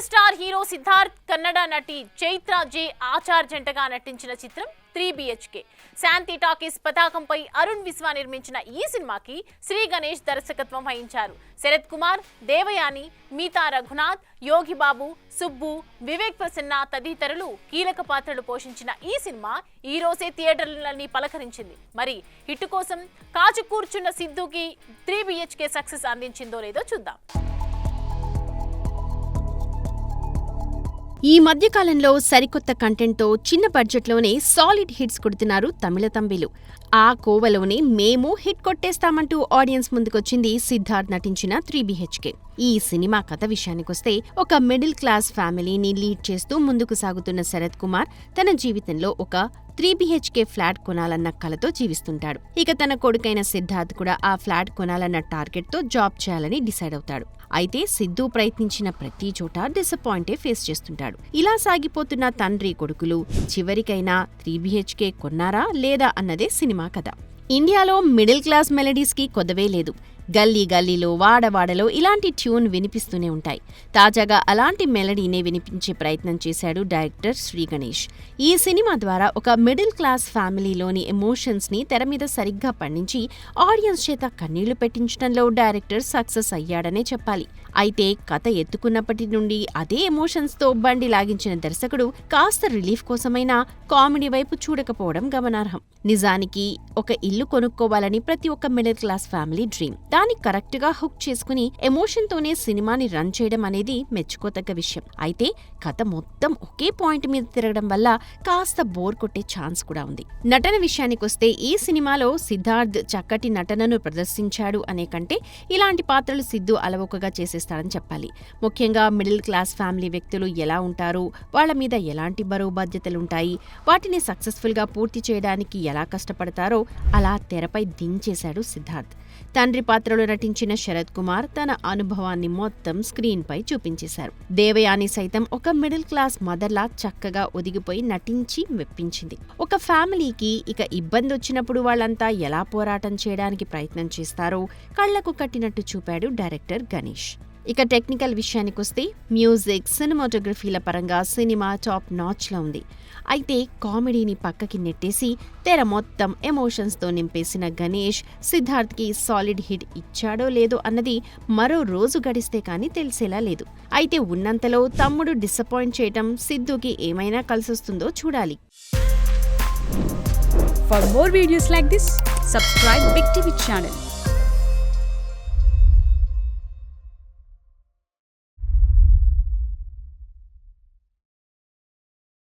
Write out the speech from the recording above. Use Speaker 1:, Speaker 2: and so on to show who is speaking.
Speaker 1: Rebel star hero Siddharth, Kannada నటి చైత్ర జే ఆచార్ జంటగా నటించిన చిత్రం 3BHK. శాంతి టాకీస్ పతాకంపై అరుణ్ విశ్వ నిర్మించిన ఈ సినిమాకి శ్రీ గణేష్ దర్శకత్వం వహించారు. శరత్ కుమార్, దేవయాని, మీతా రఘునాథ్, యోగి బాబు, సుబ్బు, వివేక్ ప్రసన్న తదితరులు కీలక పాత్రలు పోషించిన ఈ సినిమా ఈ రోజే థియేటర్లని పలకరించింది. మరి హిట్ కోసం కాచు కూర్చున్న సిద్ధుకి 3BHK సక్సెస్ అందించిందో లేదో చూద్దాం.
Speaker 2: ఈ మధ్యకాలంలో సరికొత్త కంటెంట్తో చిన్న బడ్జెట్లోనే సాలిడ్ హిట్స్ కొడుతున్నారు తమిళ తంబిలు. ఆ కోవలోనే మేము హిట్ కొట్టేస్తామంటూ ఆడియన్స్ ముందుకొచ్చింది సిద్ధార్థ్ నటించిన 3BHK. ఈ సినిమా కథ విషయానికొస్తే, ఒక మిడిల్ క్లాస్ ఫ్యామిలీని లీడ్ చేస్తూ ముందుకు సాగుతున్న శరత్ కుమార్ తన జీవితంలో ఒక 3BHK ఫ్లాట్ కొనాలన్న కలతో జీవిస్తుంటాడు. ఇక తన కొడుకైన సిద్ధార్థ్ కూడా ఆ ఫ్లాట్ కొనాలన్న టార్గెట్తో జాబ్ చేయాలని డిసైడ్ అవుతాడు. అయితే సిద్ధు ప్రయత్నించిన ప్రతి చోట డిసప్పాయింటే ఫేస్ చేస్తుంటాడు. ఇలా సాగిపోతున్న తండ్రి కొడుకులు చివరికైనా 3BHK కొన్నారా లేదా అన్నదే సినిమా కథ. ఇండియాలో మిడిల్ క్లాస్ మెలడీస్కి కొదవే లేదు. గల్లీ గల్లీలో, వాడవాడలో ఇలాంటి ట్యూన్ వినిపిస్తూనే ఉంటాయి. తాజాగా అలాంటి మెలడీనే వినిపించే ప్రయత్నం చేశాడు డైరెక్టర్ శ్రీ గణేష్. ఈ సినిమా ద్వారా ఒక మిడిల్ క్లాస్ ఫ్యామిలీలోని ఎమోషన్స్ని తెర మీద సరిగ్గా పండించి ఆడియన్స్ చేత కన్నీళ్లు పెట్టించడంలో డైరెక్టర్ సక్సెస్ అయ్యాడనే చెప్పాలి. అయితే కథ ఎత్తుకున్నప్పటి నుండి అదే ఎమోషన్స్తో బండి లాగించిన దర్శకుడు కాస్త రిలీఫ్ కోసమైనా కామెడీ వైపు చూడకపోవడం గమనార్హం. నిజానికి ఒక ఇల్లు కొనుక్కోవాలని ప్రతి ఒక్క మిడిల్ క్లాస్ ఫ్యామిలీ డ్రీమ్. దాన్ని కరెక్ట్ గా హుక్ చేసుకుని ఎమోషన్ తోనే సినిమాని రన్ చేయడం అనేది మెచ్చుకోతగ్గ విషయం. అయితే కథ మొత్తం ఒకే పాయింట్ మీద తిరగడం వల్ల కాస్త బోర్ కొట్టే ఛాన్స్ కూడా ఉంది. నటన విషయానికొస్తే ఈ సినిమాలో సిద్ధార్థ్ చక్కటి నటనను ప్రదర్శించాడు అనే కంటే ఇలాంటి పాత్రలు సిద్ధు అలవోకగా చేసేస్తాడని చెప్పాలి. ముఖ్యంగా మిడిల్ క్లాస్ ఫ్యామిలీ వ్యక్తులు ఎలా ఉంటారు, వాళ్ల మీద ఎలాంటి బరువు బాధ్యతలుంటాయి, వాటిని సక్సెస్ఫుల్ గా పూర్తి చేయడానికి ఎలా కష్టపడతారో అలా తెరపై దించేశాడు సిద్ధార్థ్. తండ్రి పాత్రలో నటించిన శరత్ కుమార్ తన అనుభవాన్ని మొత్తం స్క్రీన్ పై చూపించేశారు. దేవయాని సైతం ఒక మిడిల్ క్లాస్ మదర్లా చక్కగా ఒదిగిపోయి నటించి మెప్పించింది. ఒక ఫ్యామిలీకి ఇక ఇబ్బంది వచ్చినప్పుడు వాళ్ళంతా ఎలా పోరాటం చేయడానికి ప్రయత్నం చేస్తారో కళ్లకు కట్టినట్టు చూపాడు డైరెక్టర్ గణేష్. ఇక టెక్నికల్ విషయానికొస్తే మ్యూజిక్, సినిమాటోగ్రఫీల పరంగా సినిమా టాప్ నాచ్లో ఉంది. అయితే కామెడీని పక్కకి నెట్టేసి తెర మొత్తం ఎమోషన్స్తో నింపేసిన గణేష్ సిద్ధార్థ్కి సాలిడ్ హిట్ ఇచ్చాడో లేదో అన్నది మరో రోజు గడిస్తే కానీ తెలిసేలా లేదు. అయితే ఉన్నంతలో తమ్ముడు డిసప్పాయింట్ చేయటం సిద్ధుకి ఏమైనా కలిసొస్తుందో చూడాలి.
Speaker 3: For more videos like this, subscribe Big TV channel.